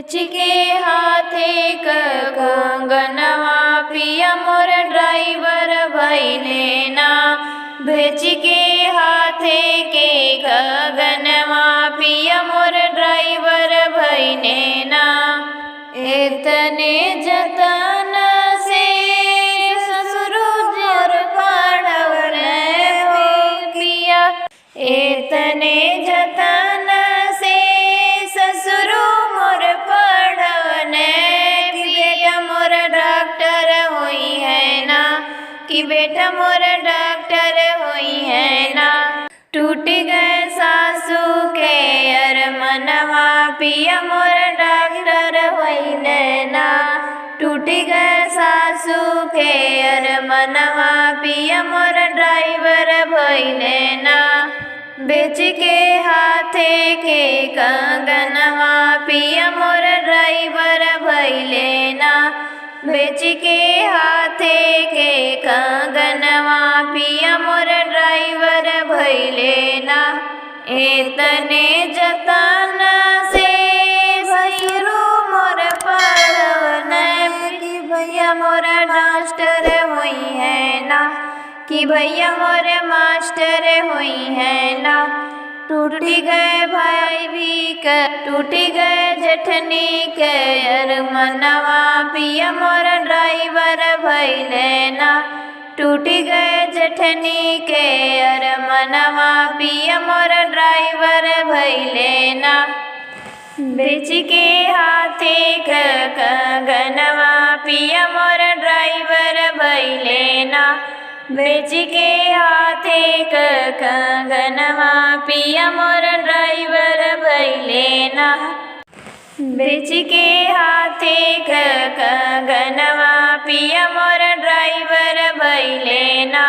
के हाथे कंगनवा पिया मोर ड्राइवर भइले ना। बेच के हाथे के कंगनवा पिया मोर ड्राइवर भइले ना। इतने जतन से ससुरो जर पढ़वले हो पिया। इतने जतन से ससुरो मोर पढ़वने कि बेटा मोर डॉक्टर होई है ना। कि बेटा मोर डॉक्टर होई है ना। टूट गए सासू के अरमनवा पिया मोर डॉक्टर होइले ना। टूट गए सासू के अरमनवा पिया मोर ड्राइवर भइले ना। बेच के हाथे के कंगनवा पिया मोर ड्राइवर भइले ना। बेच के हाथे के कंगनवा पिया मोर ड्राइवर भइले ना। इतने जतन से ससुरो मोर पढ़वने कि भैया मोर मास्टर होई है ना। कि भैया मोर मास्टर होई है ना। टूट गए भाई भी टूट गए जेठनी के अरमनवा पिया मोर ड्राइवर भइले ना। टूट गए जेठनी के अरमनवा पिया मोर ड्राइवर भइले ना। बेच के हाथे कंगनवा पिया मोर ड्राइवर भइले ना। बेच के हाथे कंगनवा पिया मोर ड्राइवर भइले ना। बेच के हाथे कंगनवा पिया मोर ड्राइवर भइले ना।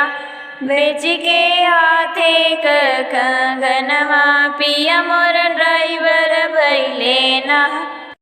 बेच के हाथे कंगनवा पिया मोर ड्राइवर भइले ना।